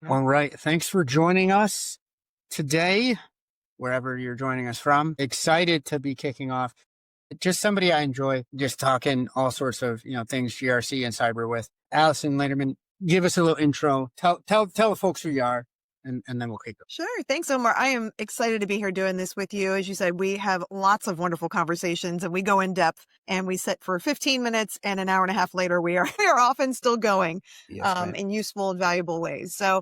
All right. Thanks for joining us today, wherever you're joining us from. Excited to be kicking off. Just somebody I enjoy just talking all sorts of, things GRC and cyber with. Alyson, Laderman, give us a little intro. Tell the folks who you are, and then we'll kick it. Sure. Thanks, Omar. I am excited to be here doing this with you. As you said, we have lots of wonderful conversations and we go in depth and we sit for 15 minutes and an hour and a half later, we are often still going in useful and valuable ways. So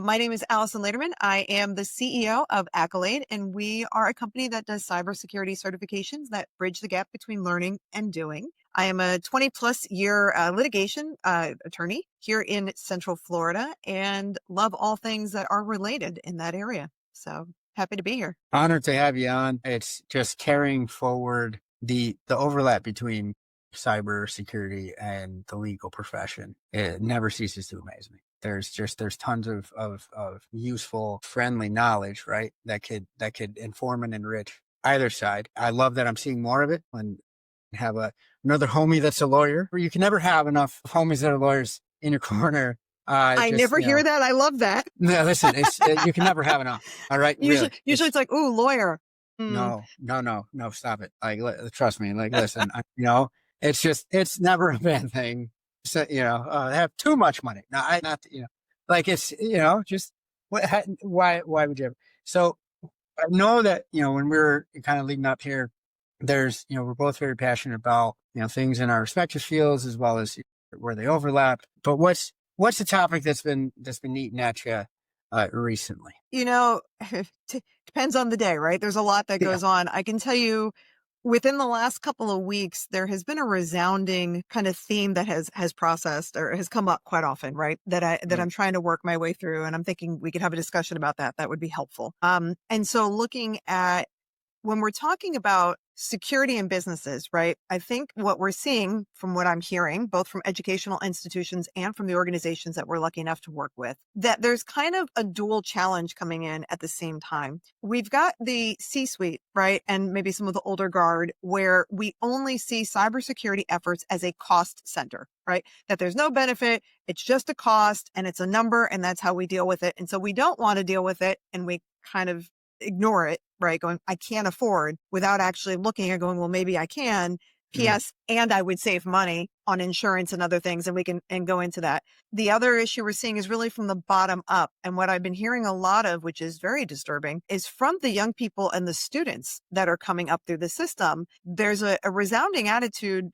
my name is Alyson Laderman. I am the CEO of Accolade, and we are a company that does cybersecurity certifications that bridge the gap between learning and doing. I am a 20 plus year litigation attorney here in Central Florida and love all things that are related in that area. So happy to be here. Honored to have you on. It's just carrying forward the overlap between cybersecurity and the legal profession. It never ceases to amaze me. There's tons of useful, friendly knowledge, right? That could inform and enrich either side. I love that I'm seeing more of it when I have another homie that's a lawyer. You can never have enough homies that are lawyers in your corner. I never hear that. I love that. No, listen, you can never have enough. All right. Usually it's like, ooh, lawyer. No, stop it. Like, trust me. Like, listen, it's never a bad thing. So, have too much money. It's, just why would you ever? So I know that, when we're kind of leading up here, there's, we're both very passionate about, things in our respective fields as well as where they overlap. But what's the topic that's been eating at you recently? Depends on the day, right? There's a lot that goes on. I can tell you, within the last couple of weeks, there has been a resounding kind of theme that has processed or has come up quite often, right? That I'm trying to work my way through. And I'm thinking we could have a discussion about that. That would be helpful. And so looking at when we're talking about security in businesses, right? I think what we're seeing from what I'm hearing, both from educational institutions and from the organizations that we're lucky enough to work with, that there's kind of a dual challenge coming in at the same time. We've got the C-suite, right? And maybe some of the older guard where we only see cybersecurity efforts as a cost center, right? That there's no benefit. It's just a cost and it's a number and that's how we deal with it. And so we don't want to deal with it and we kind of ignore it, right? Going, I can't afford without actually looking and going, well, maybe I can. P.S. And I would save money on insurance and other things. And we can go into that. The other issue we're seeing is really from the bottom up. And what I've been hearing a lot of, which is very disturbing, is from the young people and the students that are coming up through the system. There's a resounding attitude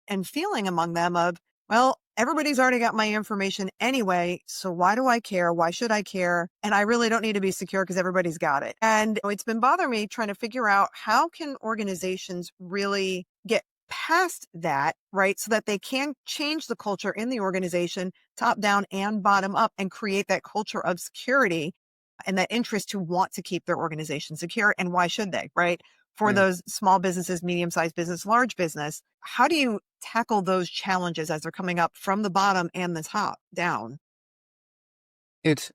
and feeling among them of, well, everybody's already got my information anyway. So why do I care? Why should I care? And I really don't need to be secure because everybody's got it. And it's been bothering me trying to figure out how can organizations really get past that, right? So that they can change the culture in the organization, top down and bottom up, and create that culture of security and that interest to want to keep their organization secure. And why should they, right? For those small businesses, medium-sized business, large business, how do you tackle those challenges as they're coming up from the bottom and the top down? It's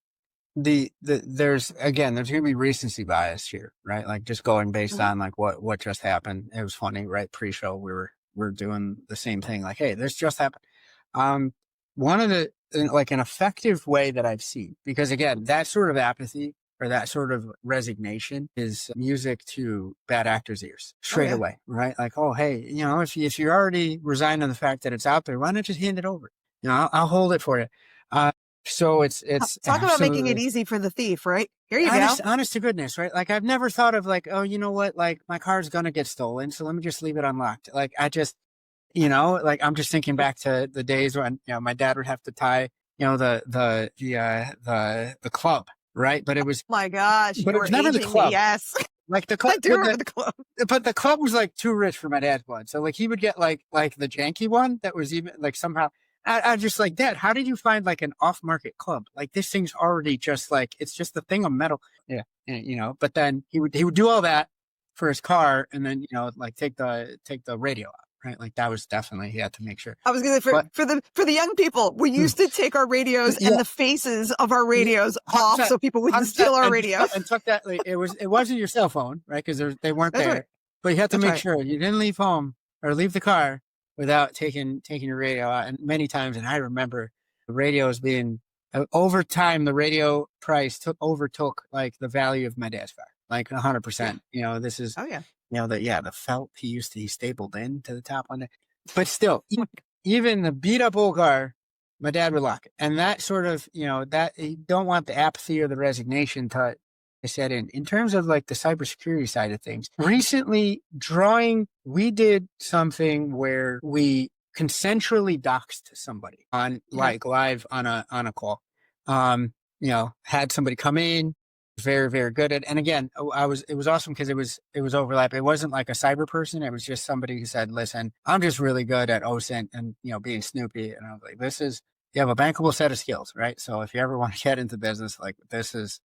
there's going to be recency bias here, right? Like just going based on like what just happened. It was funny, right? Pre-show, we're doing the same thing. Like, hey, this just happened. One of the, like an effective way that I've seen, because again, that sort of apathy or that sort of resignation is music to bad actors' ears straight away, right? Like, oh, hey, if you're already resigned on the fact that it's out there, why not just hand it over? I'll hold it for you. So it's talk about making it easy for the thief, right? Here you go. Honest to goodness, right? Like I've never thought of like, oh, you know what? Like my car's gonna get stolen, so let me just leave it unlocked. Like I just, like I'm just thinking back to the days when my dad would have to tie, the club. Right. But it was, my gosh, but it was never the club. Yes. Like the club, I do remember the club. But the club was like too rich for my dad's blood. So like he would get like the janky one that was even like somehow I just like, Dad, how did you find like an off market club? Like this thing's already just like, it's just the thing of metal. Yeah. And, but then he would do all that for his car and then, like take the radio out. Right. Like that was definitely, he had to make sure. I was going to say for the young people, we used to take our radios and the faces of our radios off so people wouldn't steal our radios. And took that, like, it wasn't your cell phone, right? Cause they weren't there, right. But you had to make sure you didn't leave home or leave the car without taking your radio out. And many times, and I remember the radios being over time, the radio price overtook like the value of my dad's car, like 100%. You know, this is, Oh yeah. you know, the felt he stapled in to the top one day. But still, even the beat up old car, my dad would lock it. And that sort of, you know, that you don't want the apathy or the resignation to set in terms of like the cybersecurity side of things. Recently we did something where we consensually doxed somebody on like live on a call. You know, had somebody come in, very, very good at, and again, it was awesome because it was overlap. It wasn't like a cyber person. It was just somebody who said, listen, I'm just really good at OSINT and, you know, being Snoopy. And I was like, you have a bankable set of skills, right? So if you ever want to get into business, like this is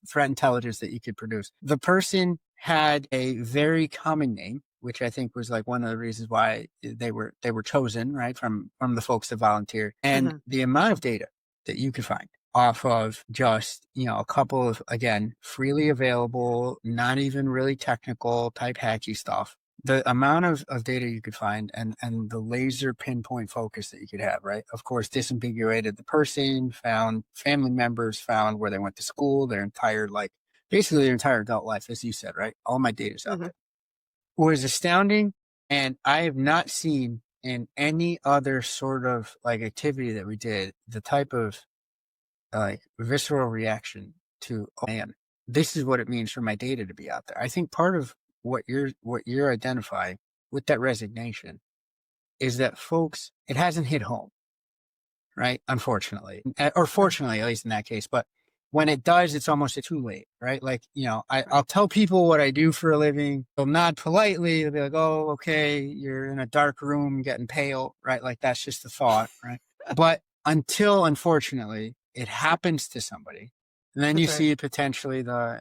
threat intelligence that you could produce. The person had a very common name, which I think was like one of the reasons why they were chosen, right? From the folks that volunteered, and the amount of data that you could find off of just, you know, a couple of, again, freely available, not even really technical type hacky stuff. The amount of data you could find and the laser pinpoint focus that you could have, right? Of course, disambiguated the person, found family members, found where they went to school, basically their entire adult life, as you said, right? All my data's out there. Was astounding. And I have not seen in any other sort of like activity that we did, the type of like visceral reaction to, oh man, this is what it means for my data to be out there. I think part of what you're identifying with that resignation is that folks, it hasn't hit home, right? Unfortunately, or fortunately, at least in that case. But when it does, it's almost too late, right? Like, you know, I'll tell people what I do for a living. They'll nod politely. They'll be like, oh, okay, you're in a dark room getting pale, right? Like that's just a thought, right? But until, unfortunately, it happens to somebody, and then you see potentially the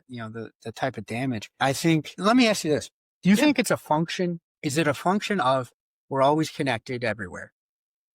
type of damage. I think, let me ask you this. Do you think it's a function? Is it a function of we're always connected everywhere,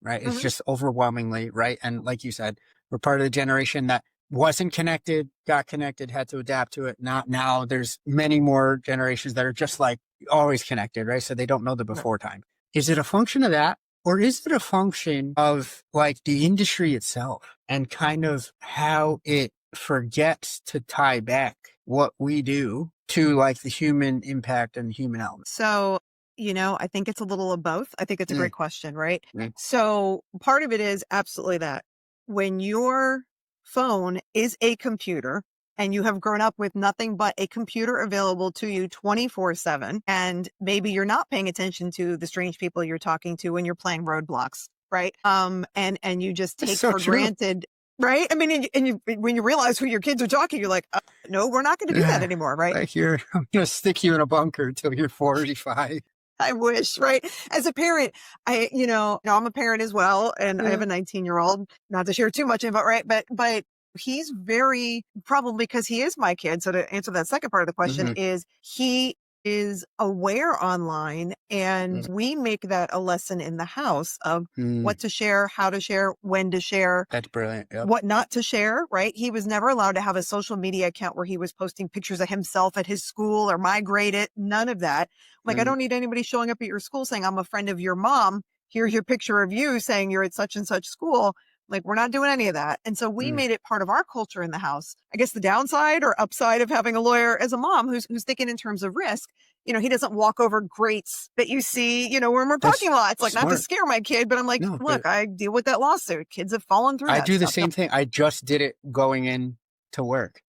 right? It's just overwhelmingly, right? And like you said, we're part of the generation that wasn't connected, got connected, had to adapt to it. Not now. There's many more generations that are just like always connected, right? So they don't know the before time. Is it a function of that? Or is it a function of like the industry itself and kind of how it forgets to tie back what we do to like the human impact and the human element? So, you know, I think it's a little of both. I think it's a great question, right? So part of it is absolutely that when your phone is a computer and you have grown up with nothing but a computer available to you 24/7, and maybe you're not paying attention to the strange people you're talking to when you're playing roadblocks, right? And you just take for granted, right? I mean, and when you realize who your kids are talking, you're like, no, we're not going to do that anymore, right? Like I'm going to stick you in a bunker until you're 45. I wish, right? As a parent, I'm a parent as well, and I have a 19-year-old, not to share too much info, right? But he's very, probably because he is my kid. So to answer that second part of the question is he is aware online, and we make that a lesson in the house of what to share, how to share, when to share. That's brilliant. Yep. What not to share, right? He was never allowed to have a social media account where he was posting pictures of himself at his school or migrate it. None of that. Like, I don't need anybody showing up at your school saying, I'm a friend of your mom. Here's your picture of you saying you're at such and such school. Like, we're not doing any of that. And so we made it part of our culture in the house. I guess the downside or upside of having a lawyer as a mom who's thinking in terms of risk, you know, he doesn't walk over grates that you see, you know, when we're parking lots, like, not to scare my kid, but I'm like, look, I deal with that lawsuit. Kids have fallen through that. I do the same thing. I just did it going in to work.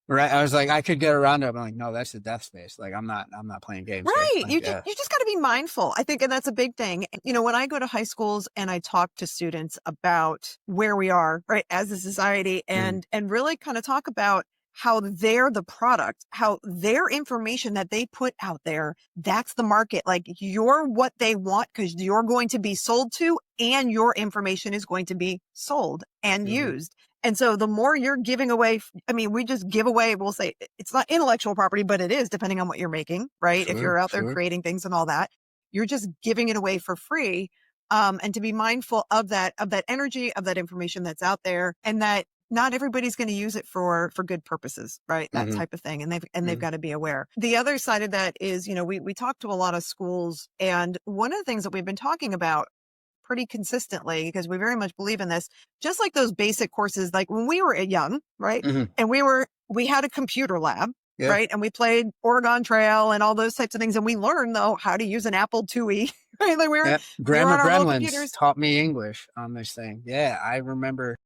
Right. I was like, I could get around it. I'm like, no, that's the death space. Like, I'm not playing games. Right. Like, you just got to be mindful. I think, and that's a big thing. You know, when I go to high schools and I talk to students about where we are, right, as a society, and really kind of talk about how they're the product, how their information that they put out there, that's the market. Like, you're what they want because you're going to be sold to, and your information is going to be sold and used. And so the more you're giving away, I mean, we just give away, we'll say it's not intellectual property, but it is depending on what you're making, right? If you're out there creating things and all that, you're just giving it away for free. And to be mindful of that energy, of that information that's out there, and that not everybody's going to use it for good purposes, right? That type of thing. And they've got to be aware. The other side of that is, you know, we talk to a lot of schools, and one of the things that we've been talking about pretty consistently because we very much believe in this, just like those basic courses, like when we were young, right? Mm-hmm. And we had a computer lab, Yeah. right? And we played Oregon Trail and all those types of things. And we learned though how to use an Apple IIe, right? Like we were Grandma on our little Gremlins computers. taught me English on this thing. Yeah, I remember.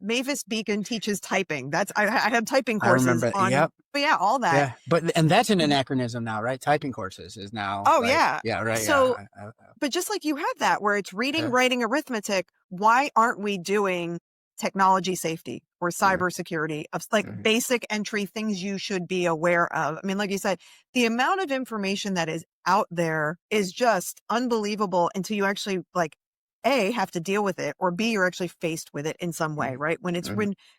Mavis Beacon teaches typing. I had typing I courses remember. on, Yep. but yeah, all that. Yeah, and that's an anachronism now, right? Typing courses is now. Oh like, yeah. Yeah. Right. So, Yeah. but just like you had that where it's reading, Yeah. writing, arithmetic, why aren't we doing technology safety or cybersecurity of like basic entry things you should be aware of? I mean, like you said, the amount of information that is out there is just unbelievable until you actually like A, have to deal with it, or B, you're actually faced with it in some way, right? When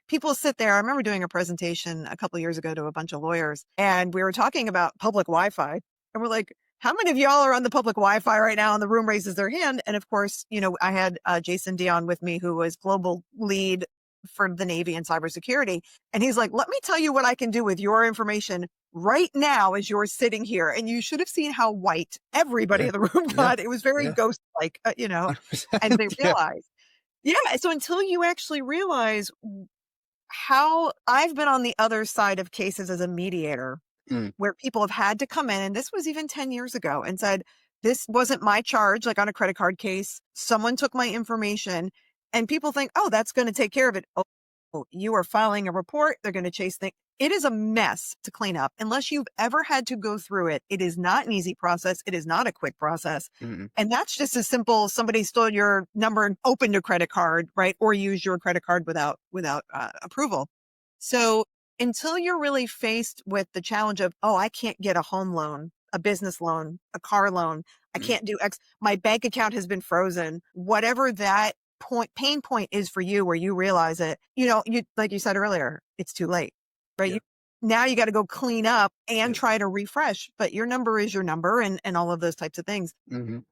people sit there, I remember doing a presentation a couple of years ago to a bunch of lawyers and we were talking about public Wi-Fi and we're like, how many of y'all are on the public Wi-Fi right now? And the room raises their hand. And of course, I had Jason Dion with me, who was global lead for the Navy and cybersecurity. And he's like, let me tell you what I can do with your information right now as you're sitting here. And you should have seen how white everybody in the room got. It was very ghost-like, and they realized. Yeah. So until you actually realize how I've been on the other side of cases as a mediator, where people have had to come in, and this was even 10 years ago, and said, this wasn't my charge, like on a credit card case. Someone took my information, and people think, oh, that's going to take care of it. Oh, you are filing a report. They're going to chase things. It is a mess to clean up. Unless you've ever had to go through it, it is not an easy process. It is not a quick process. And that's just as simple. Somebody stole your number and opened your credit card, right? Or used your credit card without approval. So until you're really faced with the challenge of, oh, I can't get a home loan, a business loan, a car loan. I can't do X. My bank account has been frozen. Whatever that pain point is for you, where you realize it, you like you said earlier, it's too late, right? Now you got to go clean up and try to refresh, but your number is your number and all of those types of things. Because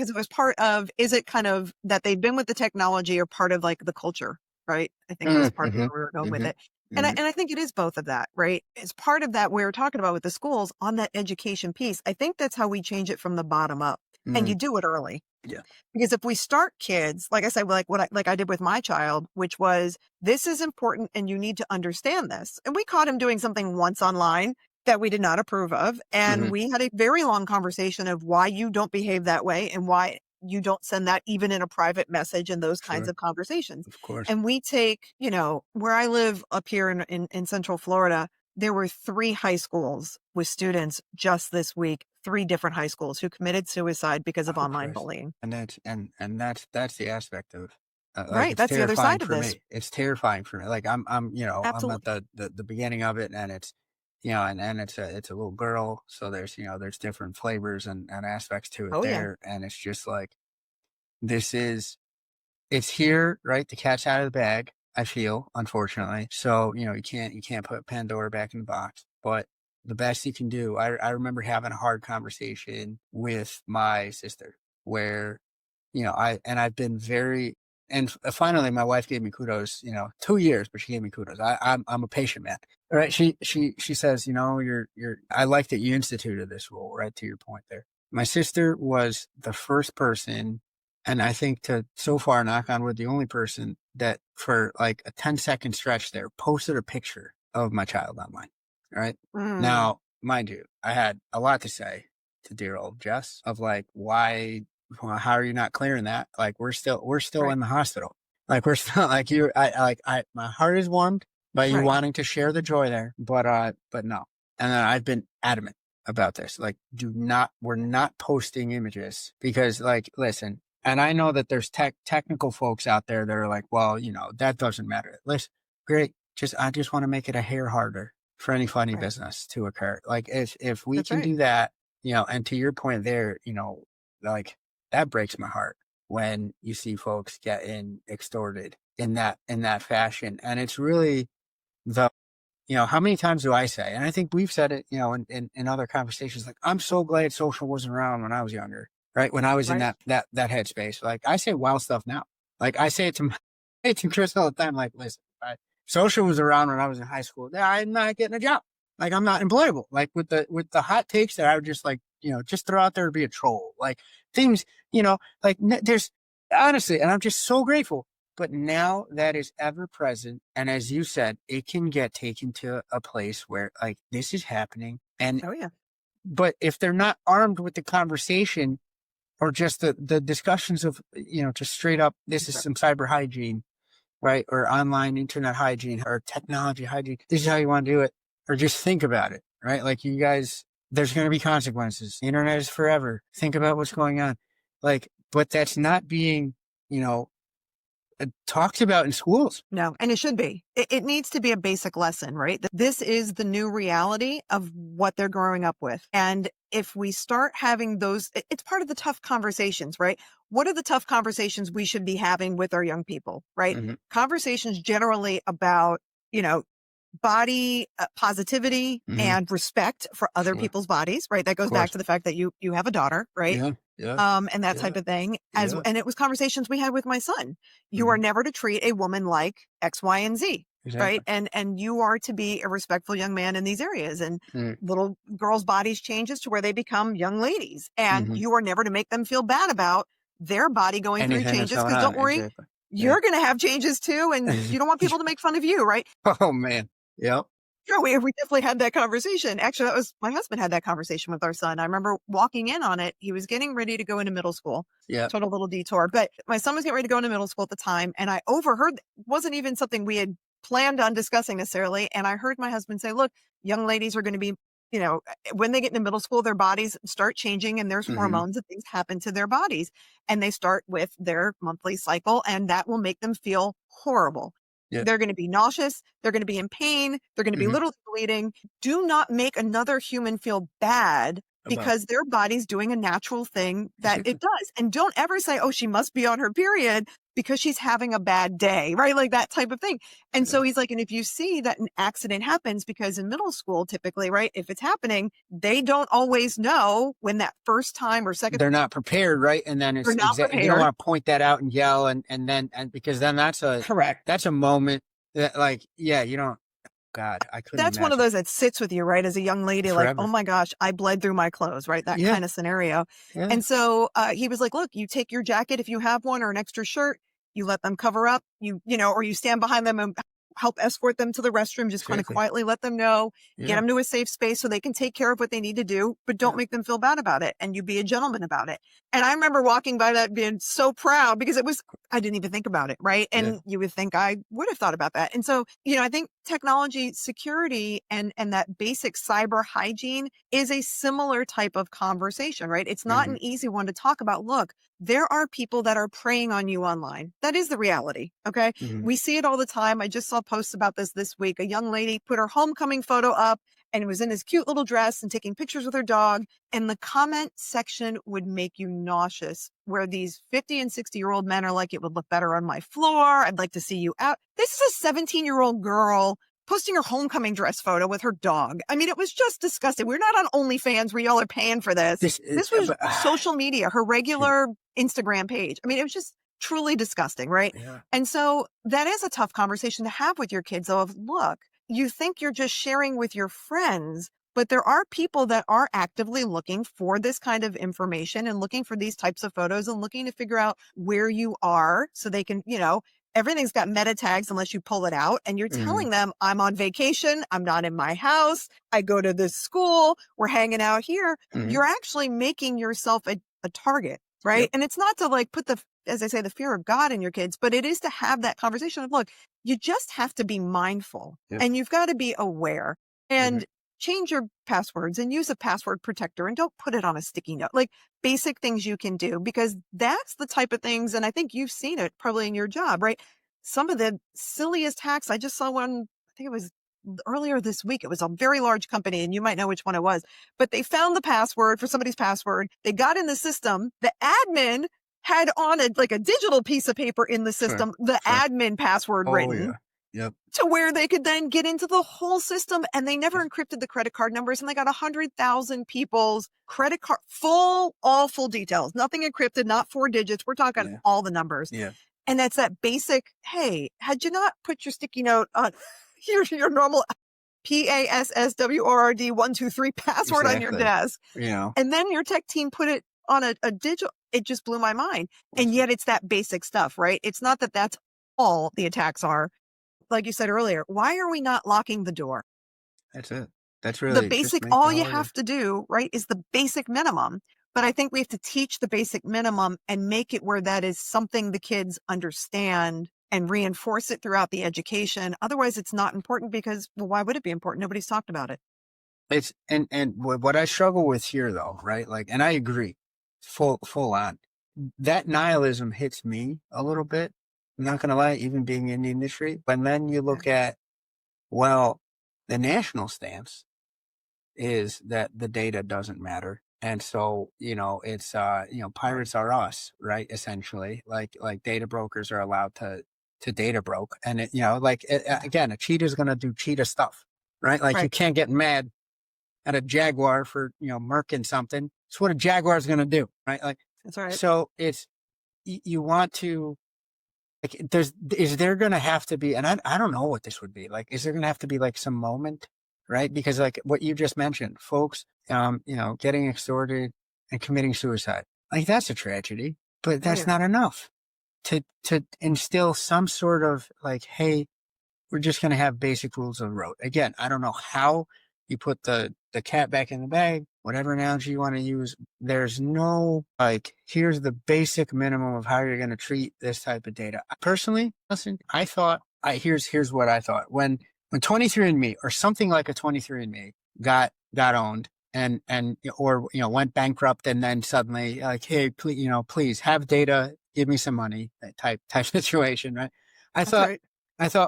it was part of, is it kind of that they've been with the technology or part of like the culture, right? I think it was part of where we were going with it. And I think it is both of that, right? It's part of that we were talking about with the schools on that education piece. I think that's how we change it from the bottom up. And you do it early. Yeah. Because if we start kids, like I said, like I did with my child, which was, this is important and you need to understand this. And we caught him doing something once online that we did not approve of. And we had a very long conversation of why you don't behave that way and why you don't send that even in a private message and those kinds of conversations. Of course. And we take, where I live up here in Central Florida, there were 3 high schools with students just this week, 3 different high schools who committed suicide because of online bullying. And that's the aspect of right. That's the other side of this. It's terrifying for me. Like I'm Absolutely. I'm at the beginning of it, and it's and it's a little girl, so there's different flavors and aspects to it and it's just like it's here, right? The cat's out of the bag, I feel, unfortunately. So, you can't put Pandora back in the box, but the best you can do. I remember having a hard conversation with my sister where, I've been very, and finally my wife gave me kudos, 2 years, but she gave me kudos. I'm a patient man, right? She says, I like that you instituted this rule, right? To your point there. My sister was the first person, and I think so far, knock on wood, the only person that for like a 10-second stretch there posted a picture of my child online. Right. Now, mind you, I had a lot to say to dear old Jess of like, how are you not clearing that? Like, we're still in the hospital. Like, we're still like my heart is warmed by you wanting to share the joy there, but no. And then I've been adamant about this. Like, we're not posting images because, like, listen, and I know that there's technical folks out there that are like, well, that doesn't matter. Listen, great. I just want to make it a hair harder for any funny business to occur. Like, if we can do that, and to your point there, like, that breaks my heart when you see folks getting extorted in that fashion. And it's really how many times do I say, and I think we've said it, in other conversations, like, I'm so glad social wasn't around when I was younger, right? When I was in that headspace. Like, I say wild stuff now. Like, I say it to Chris all the time, like, listen, social was around when I was in high school. I'm not getting a job. Like, I'm not employable. Like, with the hot takes that I would just like just throw out there to be a troll. Like things, like there's honestly, and I'm just so grateful. But now that is ever present. And as you said, it can get taken to a place where like this is happening. And, Oh, yeah. but if they're not armed with the conversation or just the discussions of, just straight up, this is some cyber hygiene, right? Or online internet hygiene or technology hygiene. This is how you want to do it. Or just think about it, right? Like you guys, there's going to be consequences. The internet is forever. Think about what's going on. Like, but that's not being, talked about in schools. No, and it should be. It needs to be a basic lesson, right? This is the new reality of what they're growing up with. And if we start having those, it's part of the tough conversations, right? What are the tough conversations we should be having with our young people, right? Mm-hmm. Conversations generally about, body positivity and respect for other people's bodies, right? That goes back to the fact that you have a daughter, right? Yeah. And that type of thing. And it was conversations we had with my son. You are never to treat a woman like X, Y, and Z. Exactly. Right. And you are to be a respectful young man in these areas. And little girls' bodies changes to where they become young ladies. And you are never to make them feel bad about their body going through changes. Because don't worry, you're going to have changes too. And you don't want people to make fun of you, right? Oh, man. Yep. Sure, we definitely had that conversation. Actually, that was my husband had that conversation with our son. I remember walking in on it. He was getting ready to go into middle school. Yeah. Total little detour. But my son was getting ready to go into middle school at the time. And I overheard, it wasn't even something we had planned on discussing necessarily. And I heard my husband say, look, young ladies are going to be, when they get into middle school, their bodies start changing and there's hormones and things happen to their bodies. And they start with their monthly cycle and that will make them feel horrible. Yeah. They're going to be nauseous. They're going to be in pain. They're going to be literally bleeding. Do not make another human feel bad because their body's doing a natural thing that it does. And don't ever say, oh, she must be on her period because she's having a bad day, right? Like that type of thing. And so he's like, and if you see that an accident happens, because in middle school, typically, right, if it's happening, they don't always know when that first time or second. They're not prepared, right? And then it's you don't want to point that out and yell and because then that's correct. That's a moment that like, you don't. God, I couldn't. That's one of those that sits with you, right? As a young lady, forever. Like, oh my gosh, I bled through my clothes, right? That kind of scenario. Yeah. And so he was like, look, you take your jacket if you have one or an extra shirt, you let them cover up, or you stand behind them and help escort them to the restroom, just kind of quietly let them know, get them to a safe space so they can take care of what they need to do, but don't make them feel bad about it. And you be a gentleman about it. And I remember walking by that being so proud because I didn't even think about it. Right. And you would think I would have thought about that. And so, I think technology security and that basic cyber hygiene is a similar type of conversation, right? It's not an easy one to talk about. Look, there are people that are preying on you online. That is the reality. Okay. We see it all the time. I just saw posts about this week. A young lady put her homecoming photo up and was in this cute little dress and taking pictures with her dog. And the comment section would make you nauseous, where these 50 and 60-year-old men are like, it would look better on my floor. I'd like to see you out. This is a 17-year-old girl posting her homecoming dress photo with her dog. I mean, it was just disgusting. We're not on OnlyFans where y'all are paying for this. This was social media, her regular Instagram page. I mean, it was just truly disgusting, right? Yeah. And so that is a tough conversation to have with your kids, though, of look, you think you're just sharing with your friends, but there are people that are actively looking for this kind of information and looking for these types of photos and looking to figure out where you are so they can, everything's got meta tags unless you pull it out and you're telling them I'm on vacation. I'm not in my house. I go to this school. We're hanging out here. You're actually making yourself a target, right? Yep. And it's not to like put as I say, the fear of God in your kids, but it is to have that conversation of, look, you just have to be mindful and you've got to be aware and change your passwords and use a password protector and don't put it on a sticky note, like basic things you can do, because that's the type of things. And I think you've seen it probably in your job, right? Some of the silliest hacks. I just saw one, I think it was earlier this week. It was a very large company and you might know which one it was, but they found the password for somebody's password. They got in the system. The admin had on a digital piece of paper in the system, admin password written. Yep. To where they could then get into the whole system, and they never encrypted the credit card numbers, and they got 100,000 people's credit card, all full details, nothing encrypted, not 4 digits. We're talking all the numbers. Yeah. And that's that basic, hey, had you not put your sticky note on your normal PASSWORD123 password on your desk. You know, And then your tech team put it on a digital. It just blew my mind. And yet it's that basic stuff, right? It's not that that's all the attacks are. Like you said earlier, why are we not locking the door? that's it. That's really The basic, all you have to do, right, is the basic minimum. But I think we have to teach the basic minimum and make it where that is something the kids understand and reinforce it throughout the education. Otherwise, it's not important because, well, why would it be important? Nobody's talked about it. It's and what I struggle with here, though, right? Like, and I agree, full on. That nihilism hits me a little bit. I'm not gonna lie, even being in the industry. But then you look at, well, the national stance is that the data doesn't matter. And so, it's, pirates are us, right? Essentially, like data brokers are allowed to data broke. And again, a cheetah is going to do cheetah stuff, right? Like you can't get mad at a jaguar for, murking something. It's what a jaguar is going to do, right? Like, that's right. So it's, you want to, like, is there going to have to be, and I don't know what this would be like, is there going to have to be like some moment, right? Because like what you just mentioned, folks, getting extorted and committing suicide, like that's a tragedy, but that's not enough to instill some sort of like, hey, we're just going to have basic rules of the road. Again, I don't know how you put the cat back in the bag, whatever analogy you want to use. There's no, like, here's the basic minimum of how you're going to treat this type of data. Personally, listen, I thought, here's what I thought. When 23andMe or something like a 23andMe got owned and went bankrupt, and then suddenly like, hey, please have data, give me some money, that type situation, right? I thought,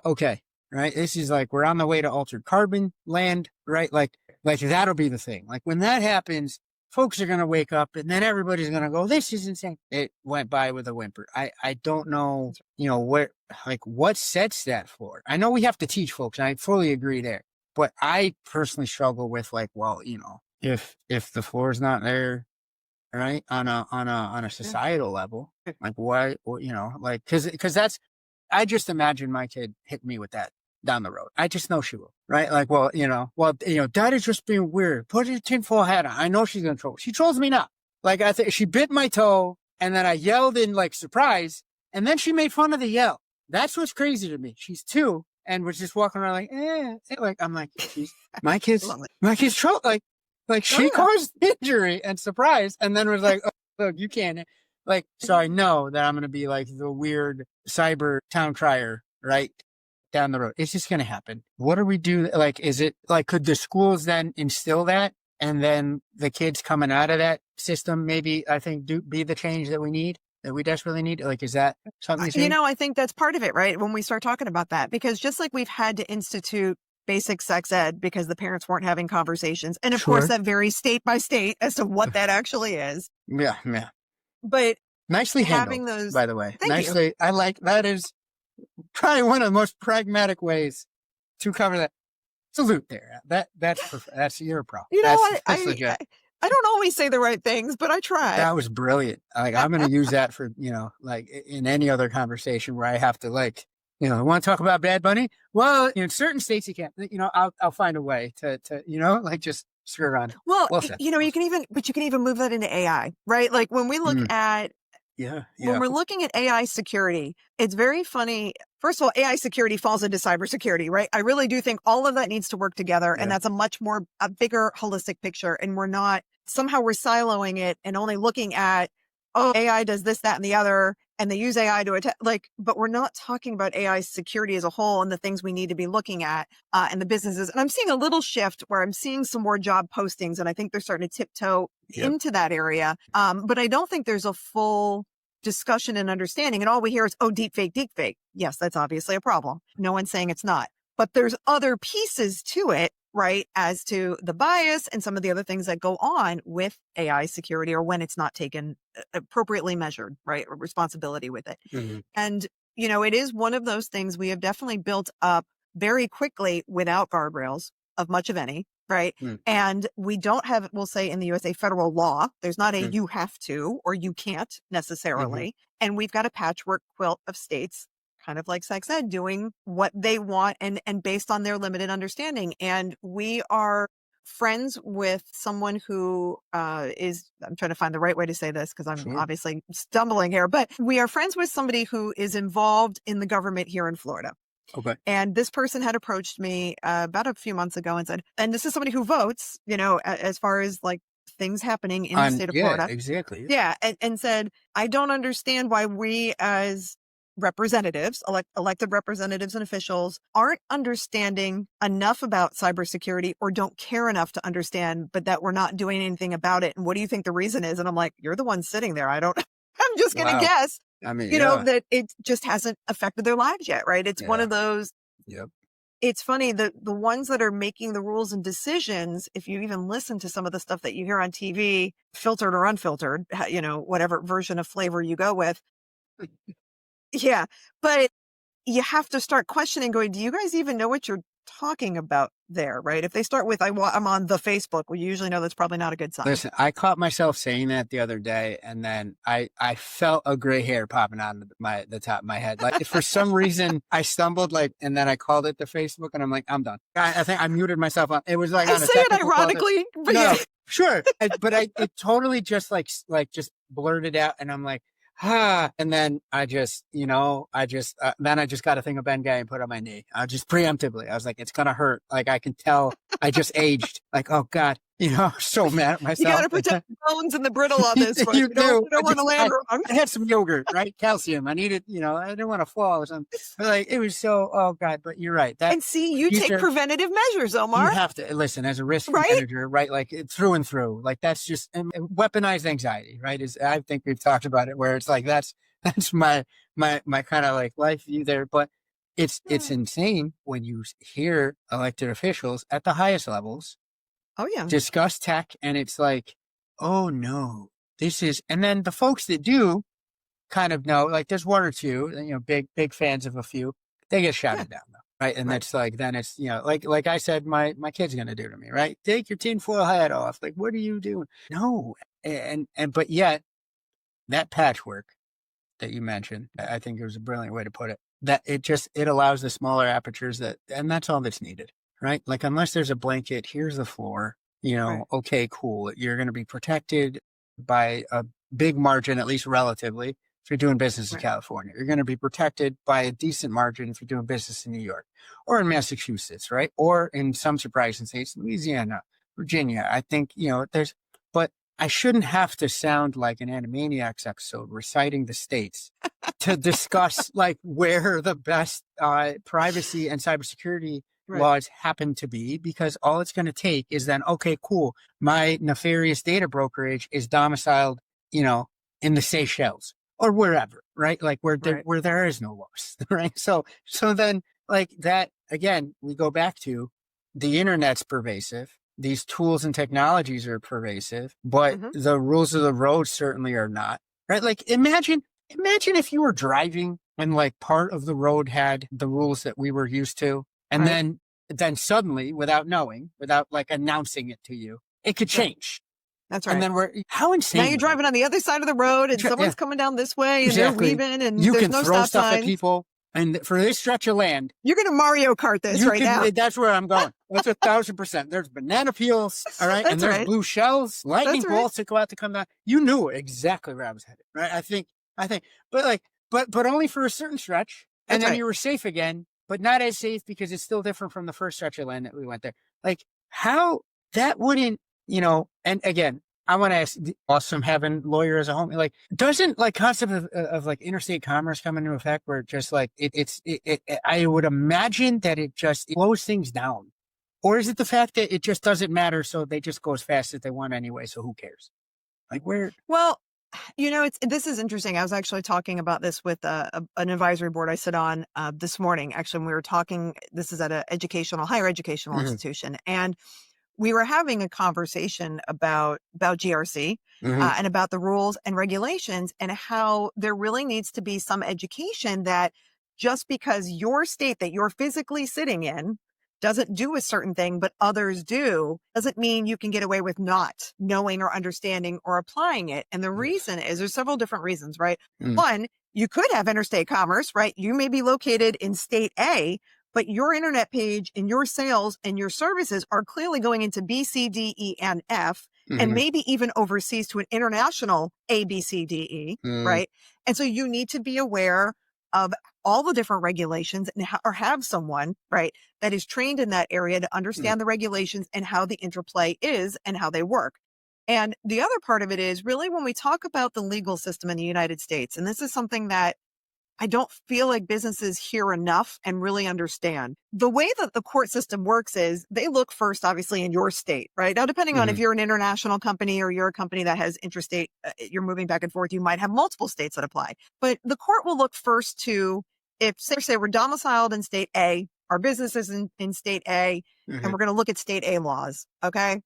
okay, right, this is like, we're on the way to altered carbon land, right? Like that'll be the thing. Like when that happens, folks are going to wake up and then everybody's going to go, this is insane. It went by with a whimper. I don't know, what sets that for? I know we have to teach folks, and I fully agree there, but I personally struggle with like, well, if the floor is not there, right, on a societal level, like why, like, cause that's, I just imagine my kid hit me with that down the road. I just know she will, right? Like, Dad is just being weird. Put your tinfoil hat on. I know she's going to troll. She trolls me now. Like, I think she bit my toe, and then I yelled in like surprise, and then she made fun of the yell. That's what's crazy to me. She's 2 and was just walking around like, I'm like, my kid's troll. Like she caused injury and surprise, and then was like, oh, look, you can't. Like, so I know that I'm going to be like the weird cyber town crier, right, down the road. It's just going to happen. What do we do? Like, is it like, could the schools then instill that? And then the kids coming out of that system, maybe, I think, be the change that we desperately need? Like, is that something you see? I think that's part of it, right? When we start talking about that, because just like we've had to institute basic sex ed because the parents weren't having conversations. And of course, that varies state by state as to what that actually is. Yeah. But nicely handled, by the way. Nicely. I like, that is probably one of the most pragmatic ways to cover that. Salute there. That's your pro. That's legit. I don't always say the right things, but I try. That was brilliant. Like, I'm going to use that for, like in any other conversation where I have to like, want to talk about Bad Bunny? Well, in certain states you can't, I'll find a way to, like just screw around. Well, you can even move that into AI, right? Like when we look at, when we're looking at AI security, it's very funny. First of all, AI security falls into cybersecurity, right? I really do think all of that needs to work together. And that's a bigger holistic picture. And we're siloing it and only looking at, AI does this, that, and the other, and they use AI to attack, but we're not talking about AI security as a whole and the things we need to be looking at, and the businesses. And I'm seeing a little shift where I'm seeing some more job postings, and I think they're starting to tiptoe into that area. But I don't think there's a full discussion and understanding. And all we hear is, deepfake. Yes, that's obviously a problem. No one's saying it's not. But there's other pieces to it, right, as to the bias and some of the other things that go on with AI security, or when it's not taken appropriately measured, right, or responsibility with it. Mm-hmm. And, it is one of those things we have definitely built up very quickly without guardrails of much of any, right? And we don't have, we'll say in the USA federal law, there's not a you have to or you can't necessarily. And we've got a patchwork quilt of states kind of like Zach said, doing what they want and based on their limited understanding. And we are friends with someone who is, I'm trying to find the right way to say this because I'm obviously stumbling here, but we are friends with somebody who is involved in the government here in Florida. Okay. And this person had approached me about a few months ago and said, and this is somebody who votes, you know, as far as like things happening in the state of Florida. Exactly. Yeah. And said, I don't understand why we as representatives, elected representatives and officials aren't understanding enough about cybersecurity or don't care enough to understand, but that we're not doing anything about it. And what do you think the reason is? And I'm like, you're the one sitting there. I'm just going to guess. I mean, you know, that it just hasn't affected their lives yet, right? It's one of those. Yep. It's funny that the ones that are making the rules and decisions, if you even listen to some of the stuff that you hear on TV, filtered or unfiltered, you know, whatever version of flavor you go with. Yeah. But you have to start questioning going, do you guys even know what you're talking about there, right? If they start with, I'm on the Facebook, well, you usually know that's probably not a good sign. Listen, I caught myself saying that the other day, and then I felt a gray hair popping on the top of my head. Like for some reason I stumbled, like, and then I called it the Facebook, and I'm like, I'm done. I think I muted myself on. It was like I on a say it ironically, but no, yeah. Sure, but it totally just like just blurted out, and I'm like, and then I just then I just got a thing of Ben Gay and put on my knee. I just preemptively, I was like, it's gonna hurt. Like I can tell I just aged. Like, oh God, you know, I'm so mad at myself. You got to protect the bones and the brittle on this one. You don't want to land wrong. I had some yogurt, right? Calcium. I needed, you know, I didn't want to fall or something. But like, it was so, oh God, but you're right. And see, you take preventative measures, Omar. You have to listen as a risk manager, right? Like through and through. Like that's just weaponized anxiety, right? I think we've talked about it where it's like, that's my kind of like life view there. But it's insane when you hear elected officials at the highest levels discuss tech, and it's like, oh no, this is, and then the folks that do kind of know, like there's one or two, you know, big fans of a few, they get shouted down though, right? And that's like, then it's, you know, like I said, my kid's gonna do to me, right? Take your tinfoil hat off. Like, what are you doing? No, but yet that patchwork that you mentioned, I think it was a brilliant way to put it. That it allows the smaller apertures and that's all that's needed. Right? Like, unless there's a blanket, here's the floor, you know, okay, cool. You're going to be protected by a big margin, at least relatively, if you're doing business in California. You're going to be protected by a decent margin if you're doing business in New York or in Massachusetts, right? Or in some surprising states, Louisiana, Virginia. I think, you know, but I shouldn't have to sound like an Animaniacs episode reciting the states to discuss like where the best privacy and cybersecurity laws happen to be, because all it's going to take is then, okay, cool, my nefarious data brokerage is domiciled, you know, in the Seychelles or wherever, right? Like where there is no laws, right? So then like that, again, we go back to the internet's pervasive. These tools and technologies are pervasive, but the rules of the road certainly are not, right? Like imagine if you were driving and like part of the road had the rules that we were used to. And then suddenly, without like announcing it to you, it could change. That's right. And then how insane. Now you're driving on the other side of the road and someone's coming down this way and they're weaving and you there's can no throw stop stuff signs. at people. And for this stretch of land, you're going to Mario Kart this now. That's where I'm going. That's 1,000%. There's banana peels, all right, and there's blue shells, lightning bolts that go out to come down. You knew exactly where I was headed, right? I think, but only for a certain stretch, and then you were safe again. But not as safe because it's still different from the first stretch of land that we went there. Like how that wouldn't, you know, and again, I want to ask, awesome having lawyer as a home, like doesn't like concept of like interstate commerce come into effect where just like I would imagine that it just slows things down, or is it the fact that it just doesn't matter? So they just go as fast as they want anyway. So who cares? Like where? Well, you know, this is interesting. I was actually talking about this with an advisory board I sit on this morning. Actually, when we were talking, this is at a higher educational institution, and we were having a conversation about GRC and about the rules and regulations and how there really needs to be some education that just because your state that you're physically sitting in doesn't do a certain thing, but others do, doesn't mean you can get away with not knowing or understanding or applying it. And the reason is there's several different reasons, right? One, you could have interstate commerce, right? You may be located in state A, but your internet page and your sales and your services are clearly going into B, C, D, E, and F, and maybe even overseas to an international A, B, C, D, E, right? And so you need to be aware of all the different regulations and or have someone, right, that is trained in that area to understand the regulations and how the interplay is and how they work. And the other part of it is really when we talk about the legal system in the United States, and this is something that I don't feel like businesses hear enough and really understand. The way that the court system works is they look first, obviously, in your state, right? Now, depending on if you're an international company or you're a company that has interstate, you're moving back and forth, you might have multiple states that apply. But the court will look first to if, say we're domiciled in state A, our business is in state A, and we're going to look at state A laws, okay?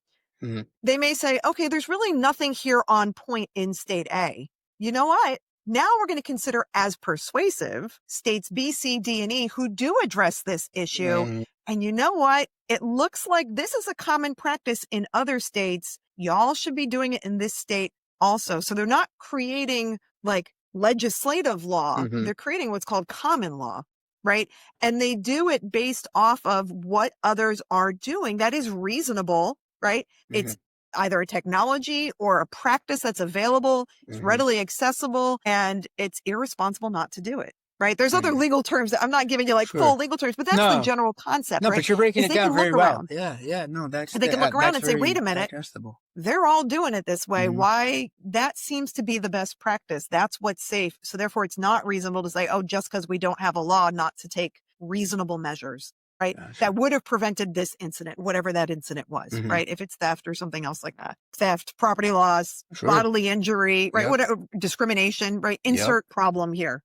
They may say, okay, there's really nothing here on point in state A. You know what? Now we're going to consider as persuasive states B, C, D, and E who do address this issue. And you know what? It looks like this is a common practice in other states. Y'all should be doing it in this state also. So they're not creating like legislative law. They're creating what's called common law, right? And they do it based off of what others are doing. That is reasonable, right? It's either a technology or a practice that's available, it's readily accessible, and it's irresponsible not to do it, right? There's other legal terms that I'm not giving you like full legal terms, but that's the general concept, no, right? but you're breaking it down very well. Around. Yeah, no, that's... And they can look around and say, wait a minute, digestible. They're all doing it this way. Why? That seems to be the best practice. That's what's safe. So therefore, it's not reasonable to say, oh, just because we don't have a law, not to take reasonable measures. Right. Gotcha. That would have prevented this incident, whatever that incident was, right? If it's theft or something else like that, theft, property loss, bodily injury, right? Whatever, discrimination, right? Insert problem here.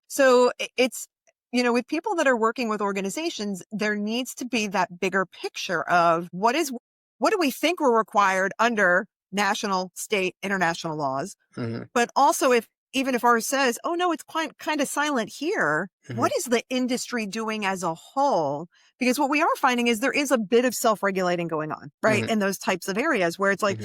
So it's, you know, with people that are working with organizations, there needs to be that bigger picture of what do we think we're required under national, state, international laws, but also even if ours says, oh no, it's quite kind of silent here. What is the industry doing as a whole? Because what we are finding is there is a bit of self-regulating going on, right? In those types of areas where it's like,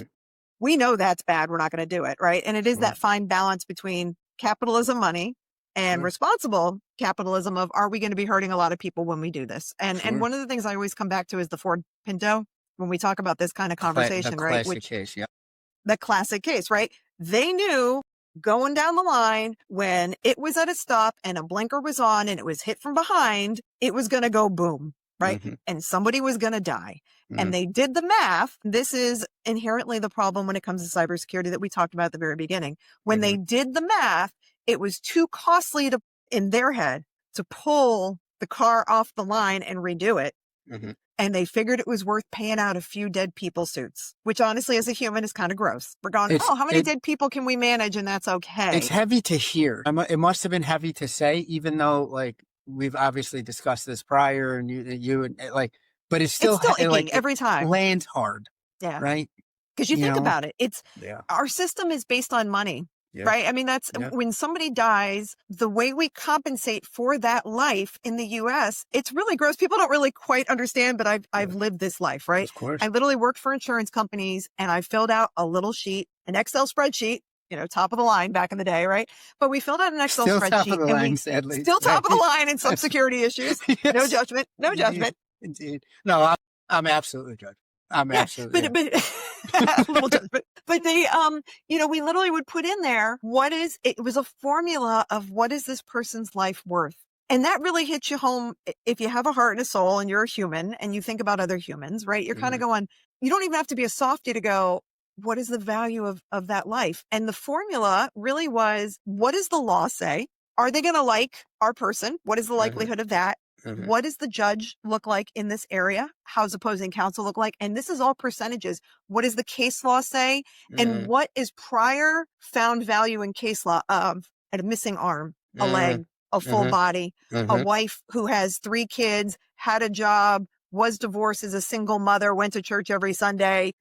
we know that's bad. We're not going to do it, right? And it is that fine balance between capitalism, money, and responsible capitalism of, are we going to be hurting a lot of people when we do this? And one of the things I always come back to is the Ford Pinto when we talk about this kind of conversation, right? The classic case, right? They knew going down the line, when it was at a stop and a blinker was on and it was hit from behind, it was going to go boom, right? And somebody was going to die. And they did the math. This is inherently the problem when it comes to cybersecurity that we talked about at the very beginning. When they did the math, it was too costly in their head to pull the car off the line and redo it. And they figured it was worth paying out a few dead people suits, which honestly, as a human, is kind of gross. We're going, how many dead people can we manage? And that's okay. It's heavy to hear. It must have been heavy to say, even though like we've obviously discussed this prior and you and like, but it's still icky like every time. Lands hard. Yeah. Right. Because you think about it, our system is based on money. Right. I mean, that's when somebody dies, the way we compensate for that life in the US, it's really gross. People don't really quite understand, but I've lived this life, right? Of course. I literally worked for insurance companies and I filled out a little sheet, an Excel spreadsheet, you know, top of the line back in the day, right? But we filled out an Excel spreadsheet. Top of the line, sadly. Still top of the line in some security issues. No judgment. No judgment. Indeed. No, I'm absolutely judged. I'm absolutely. But a little judgment. But they, you know, we literally would put in there, it was a formula of what is this person's life worth? And that really hits you home if you have a heart and a soul and you're a human and you think about other humans, right? You're kind of going, you don't even have to be a softie to go, what is the value of that life? And the formula really was, what does the law say? Are they going to like our person? What is the likelihood of that? What does the judge look like in this area? How's opposing counsel look like? And this is all percentages. What does the case law say? And what is prior found value in case law of a missing arm, a leg, a full body, a wife who has 3 kids, had a job, was divorced, is a single mother, went to church every Sunday.